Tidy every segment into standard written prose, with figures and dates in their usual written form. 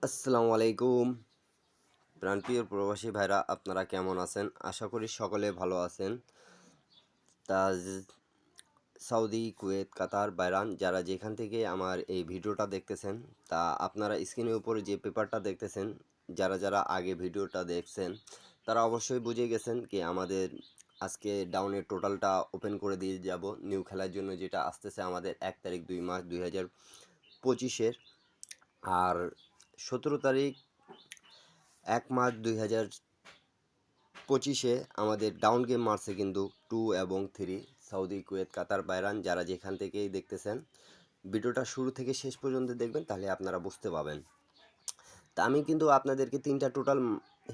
আসসালামু আলাইকুম প্রাণপ্রিয় প্রবাসী ভাইরা, আপনারা কেমন আছেন? আশা করি সকলে ভালো আছেন। তা সৌদি, কুয়েত, কাতার, বাহরাইন যারা যেখান থেকে আমার এই ভিডিওটা দেখতেছেন, তা আপনারা স্ক্রিনের উপরে যে পেপারটা দেখতেছেন, যারা যারা আগে ভিডিওটা দেখছেন তারা অবশ্যই বুঝে গেছেন কি আমাদের আজকে ডাউনের টোটালটা ওপেন করে দিয়ে যাব নিউ খেলার জন্য, যেটা আসতেছে আমাদের 1 তারিখ 2 মাস 2025-এর। আর 17 তারিখ 1 মাস 2025-এ আমাদের ডাউন গেম মারছে কিন্তু 2 এবং 3, সৌদি, কুয়েত, কাতার, বাহরাইন যারা যেখান থেকেই দেখতেছেন ভিডিওটা শুরু থেকে শেষ পর্যন্ত দেখবেন, তাহলে আপনারা বুঝতে পাবেন। তা আমি কিন্তু আপনাদেরকে 3টা টোটাল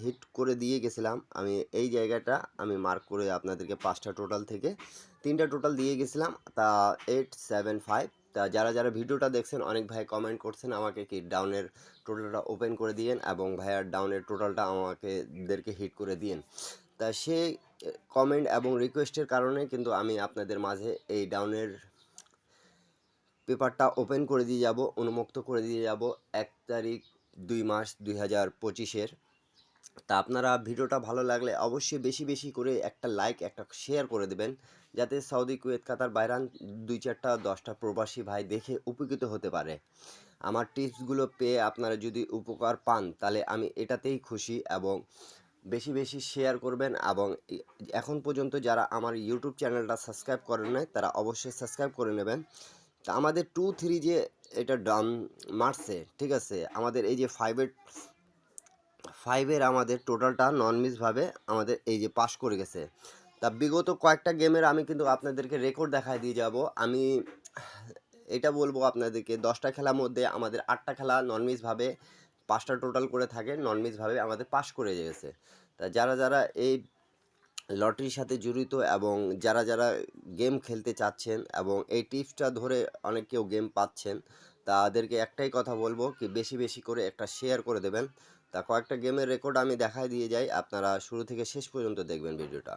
হিট করে দিয়ে গেছিলাম। আমি এই জায়গাটা আমি মার্ক করে আপনাদেরকে 5টা টোটাল থেকে 3টা টোটাল দিয়ে গেছিলাম। তা 875। তা যারা যারা ভিডিওটা দেখছেন, অনেক ভাই কমেন্ট করছেন আমাকে কি ডাউনের টোটালটা ওপেন করে দিয়েন এবং ভাইয়ার ডাউনের টোটালটা আমাদেরকে হিট করে দিয়েন। তা সেই কমেন্ট এবং রিকোয়েস্টের কারণে কিন্তু আমি আপনাদের মাঝে এই ডাউনের পেপারটা ওপেন করে দিয়ে যাব, উন্মুক্ত করে দিয়ে যাব 1 তারিখ 2 মাস 2025-এর। তা আপনারা ভিডিওটা ভালো লাগলে অবশ্যই বেশি বেশি করে একটা লাইক একটা শেয়ার করে দেবেন, যাতে সৌদি, কুয়েত, কাতার, বাহরাইন 2-4টা 10টা প্রবাসী ভাই দেখে উপকৃত হতে পারে। আমার টিপসগুলো পেয়ে আপনারা যদি উপকার পান তাহলে আমি এটাতেই খুশি। এবং বেশি বেশি শেয়ার করবেন এবং এখন পর্যন্ত যারা আমার ইউটিউব চ্যানেলটা সাবস্ক্রাইব করেন নাই তারা অবশ্যই সাবস্ক্রাইব করে নেবেন। তা আমাদের 2-3 যে এটা ডাউন মারছে, ঠিক আছে, আমাদের এই যে ফাইভের আমাদের টোটালটা নন মিসভাবে আমাদের এই যে পাস করে গেছে। তা বিগত কয়েকটা গেমের আমি কিন্তু আপনাদেরকে রেকর্ড দেখায় দিয়ে যাব। আমি এটা বলবো আপনাদেরকে 10টা খেলার মধ্যে আমাদের 8টা খেলা নন মিসভাবে 5টা টোটাল করে থাকে নন মিসভাবে আমাদের পাস করে গেছে। তা যারা যারা এই লটারির সাথে জড়িত এবং যারা যারা গেম খেলতে চাচ্ছেন এবং এই টিপসটা ধরে অনেক কেউ গেম পাচ্ছেন, তাদেরকে একটাই কথা বলবো কি বেশি বেশি করে একটা শেয়ার করে দেবেন। তা কয়েকটা গেমের রেকর্ড আমি দেখাই দিয়ে যাই, আপনারা শুরু থেকে শেষ পর্যন্ত দেখবেন ভিডিওটা।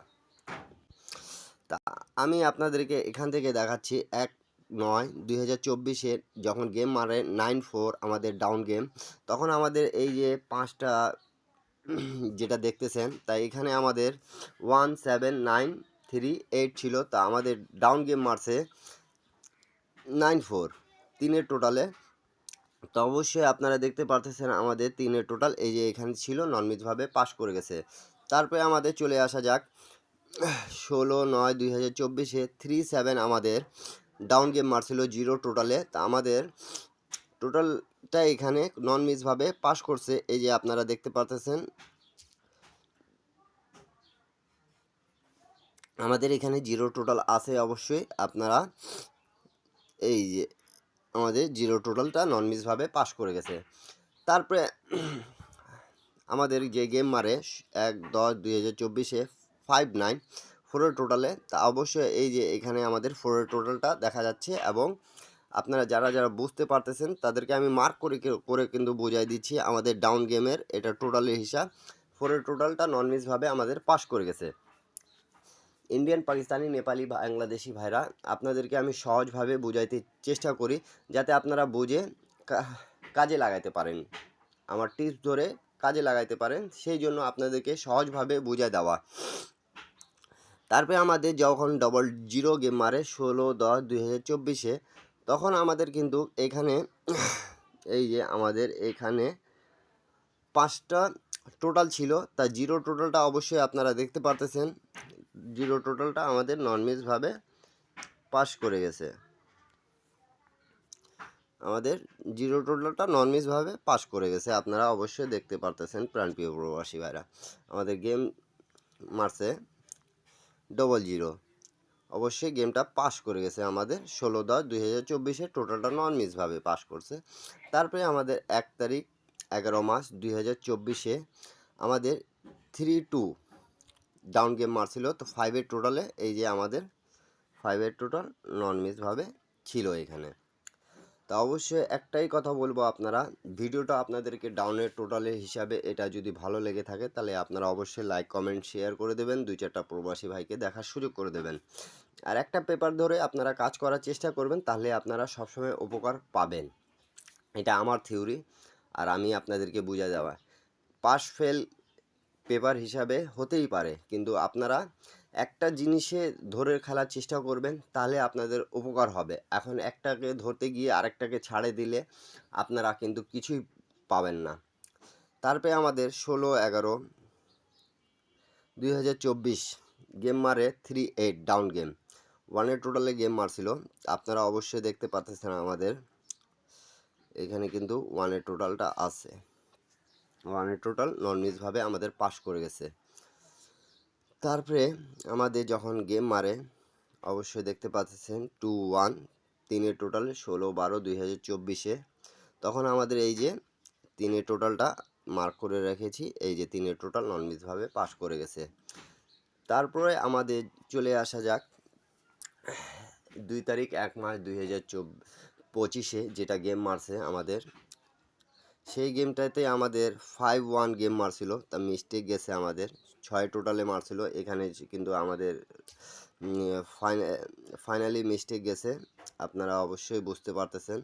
তা আমি আপনাদেরকে এখান থেকে দেখাচ্ছি 1/9/2024-এর যখন গেম মারে 9-4 আমাদের ডাউন গেম, তখন আমাদের এই যে 5টা যেটা দেখতেছেন, তাই এখানে আমাদের 17938 ছিল। তা আমাদের ডাউন গেম মারছে 94 তিনের টোটালে। তো অবশ্যই আপনারা দেখতে পারতেছেন আমাদের 3-এর টোটাল এই যে এখানে ছিল নন মিসভাবে পাস করে গেছে। তারপরে আমাদের চলে আসা যাক 16/9/2024-এ 37 আমাদের ডাউন গেম মারছিল 0 টোটালে। তা আমাদের টোটালটা এখানে নন মিসভাবে পাস করছে, এই যে আপনারা দেখতে পারতেছেন আমাদের এখানে 0 টোটাল আছে। অবশ্যই আপনারা এই যে আমাদের 0 টোটালটা নন মিসভাবে পাস করে গেছে। তারপরে আমাদের যে গেম মারে 1/10/2024-এ 594 টোটালে। তা অবশ্যই এই যে এখানে আমাদের 4-এর টোটালটা দেখা যাচ্ছে এবং আপনারা যারা যারা বুঝতে পারতেছেন তাদেরকে আমি মার্ক করে করে কিন্তু বোঝাই দিচ্ছি আমাদের ডাউন গেমের এটা টোটালের হিসাব। 4-এর টোটালটা নন মিসভাবে আমাদের পাস করে গেছে। ইন্ডিয়ান, পাকিস্তানি, নেপালি, বাংলাদেশি ভাইরা, আপনাদেরকে আমি সহজভাবে বুঝাইতে চেষ্টা করি যাতে আপনারা বুঝে কাজে লাগাইতে পারেন, আমার টিপস ধরে কাজে লাগাইতে পারেন, সেই জন্য আপনাদেরকে সহজভাবে বুঝাই দেওয়া। তারপরে আমাদের যখন ডবল জিরো গেম মারে 16/10/2024-এ, তখন আমাদের কিন্তু এখানে এই যে আমাদের এখানে 5টা টোটাল ছিল। তা 0 টোটালটা অবশ্যই আপনারা দেখতে পারতেছেন, 0 টোটালটা আমাদের নন মিসভাবে পাস করে গেছে। আমাদের 0 টোটালটা নন মিসভাবে পাস করে গেছে, আপনারা অবশ্যই দেখতে পারতেছেন প্রাণপ্রিয় প্রবাসী ভাইরা। আমাদের গেম মারছে ডবল জিরো, অবশ্যই গেমটা পাস করে গেছে আমাদের 16/10/2024-এ টোটালটা নন মিসভাবে পাস করছে। তারপরে আমাদের 1 তারিখ 11 মাস 2024-এ আমাদের 3-2 ডাউন গেম মারছিল। তো 5-এর টোটালে এই যে আমাদের 5-এর টোটাল নন মিসভাবে ছিল এখানে। তা অবশ্যই একটাই কথা বলবো, আপনারা ভিডিওটা আপনাদেরকে ডাউনের টোটালের হিসাবে এটা যদি ভালো লেগে থাকে তাহলে আপনারা অবশ্যই লাইক কমেন্ট শেয়ার করে দেবেন, 2-4টা প্রবাসী ভাইকে দেখার সুযোগ করে দেবেন। আর একটা পেপার ধরে আপনারা কাজ করার চেষ্টা করবেন, তাহলে আপনারা সবসময় উপকার পাবেন। এটা আমার থিওরি। আর আমি আপনাদেরকে বুঝা দেওয়া পাস ফেল পেপার হিসাবে হতেই পারে, কিন্তু আপনারা একটা জিনিসে ধরে খেলার চেষ্টা করবেন, তাহলে আপনাদের উপকার হবে। এখন একটাকে ধরতে গিয়ে আরেকটাকে ছাড়ে দিলে আপনারা কিন্তু কিছুই পাবেন না। তারপরে আমাদের 16/11/2024 গেম মারে 3-8 ডাউন গেম, ওয়ানের টোটালে গেম মারছিল। আপনারা অবশ্যই দেখতে পাচ্ছেন আমাদের এখানে কিন্তু ওয়ানের টোটালটা আছে। ওয়ানের টোটাল নন মিসভাবে আমাদের পাস করে গেছে। তারপরে আমাদের যখন গেম মারে অবশ্যই দেখতে পাচ্ছেন 2-1 তিনের টোটালে 16/12/2024 তখন আমাদের এই যে তিনের টোটালটা মার্ক করে রেখেছি, এই যে তিনের টোটাল নন মিসভাবে পাস করে গেছে। তারপরে আমাদের চলে আসা যাক 2 তারিখ 1 মাস 2025 যেটা গেম মারছে আমাদের, সেই গেমটাতে আমাদের 5-1 গেম মারছিল, তা মিস্টেক গেছে আমাদের 6 টোটালে মারছিল। এখানে কিন্তু আমাদের ফাইনালি মিস্টেক গেছে, আপনারা অবশ্যই বুঝতে পারতেছেন।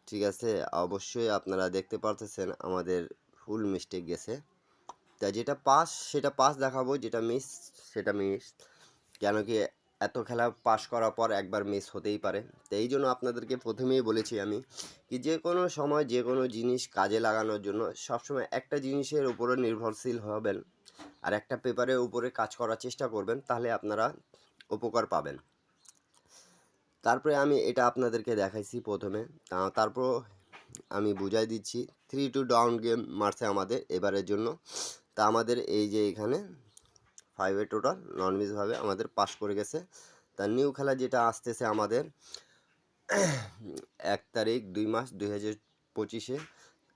ঠিক আছে, অবশ্যই আপনারা দেখতে পারতেছেন আমাদের ফুল মিস্টেক গেছে। তা যেটা পাস সেটা পাস দেখাবো, যেটা মিস সেটা মিস। কেন কি এত খেলা পাস করার পর একবার মিস হতেই পারে। তো এই জন্য আপনাদেরকে প্রথমেই বলেছি আমি কি যে কোনো সময় যে কোনো জিনিস কাজে লাগানোর জন্য সবসময় একটা জিনিসের উপরে নির্ভরশীল হবেন আর একটা পেপারের উপরে কাজ করার চেষ্টা করবেন, তাহলে আপনারা উপকার পাবেন। তারপরে আমি এটা আপনাদেরকে দেখাইছি প্রথমে, তারপর আমি বুঝাই দিচ্ছি 3-2 ডাউন গেম মারছে আমাদের এবারের জন্য। তা আমাদের এই যে এখানে 5 টোটাল নন মিসভাবে আমাদের পাস করে গেছে। তার নিউ খেলা যেটা আসতেছে আমাদের 1 তারিখ 2 মাস 2025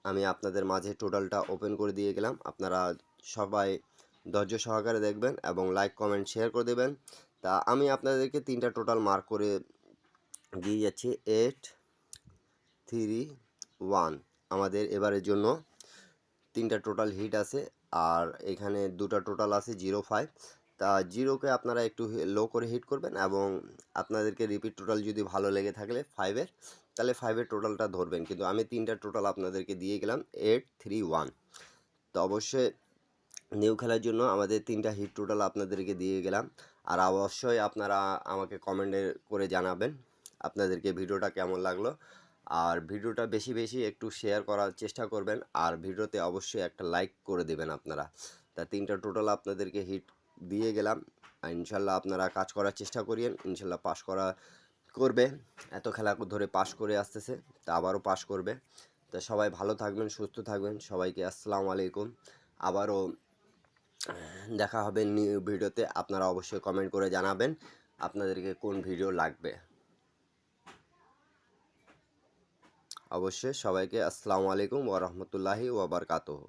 আমি আপনাদের মাঝে টোটালটা ওপেন করে দিয়ে গেলাম। আপনারা সবাই ধৈর্য সহকারে দেখবেন এবং লাইক কমেন্ট শেয়ার করে দেবেন। তা আমি আপনাদেরকে 3টা টোটাল মার্ক করে দিয়ে যাচ্ছি। 8-3-1 আমাদের এবারের জন্য 3টা টোটাল হিট আছে, আর এখানে 2টা টোটাল আছে 0-5। তা জিরোকে আপনারা একটু লো করে হিট করবেন এবং আপনাদেরকে রিপিট টোটাল যদি ভালো লেগে থাকলে 5-এর, তাহলে 5-এর টোটালটা ধরবেন। কিন্তু আমি 3টা টোটাল আপনাদেরকে দিয়ে গেলাম 8-3-1। তো অবশ্যই নিউ খেলার জন্য আমাদের 3টা হিট টোটাল আপনাদেরকে দিয়ে গেলাম। আর অবশ্যই আপনারা আমাকে কমেন্টে করে জানাবেন আপনাদেরকে ভিডিওটা কেমন লাগলো। আর ভিডিওটা বেশি বেশি একটু শেয়ার করার চেষ্টা করবেন, আর ভিডিওতে অবশ্যই একটা লাইক করে দেবেন আপনারা। তা 3টা টোটাল আপনাদেরকে হিট দিয়ে গেলাম, আর ইনশাল্লাহ আপনারা কাজ করার চেষ্টা করিয়েন, ইনশাল্লাহ পাস করবে। এত খেলা ধরে পাস করে আসতেছে, তা আবারও পাস করবে। তা সবাই ভালো থাকবেন, সুস্থ থাকবেন, সবাইকে আসসালামু আলাইকুম। আবারও দেখা হবে নিউ ভিডিওতে। আপনারা অবশ্যই কমেন্ট করে জানাবেন আপনাদেরকে কোন ভিডিও লাগবে। অবশ্যই সবাইকে আসসালামু আলাইকুম ওয়া রাহমাতুল্লাহি ওয়া বারাকাতুহু।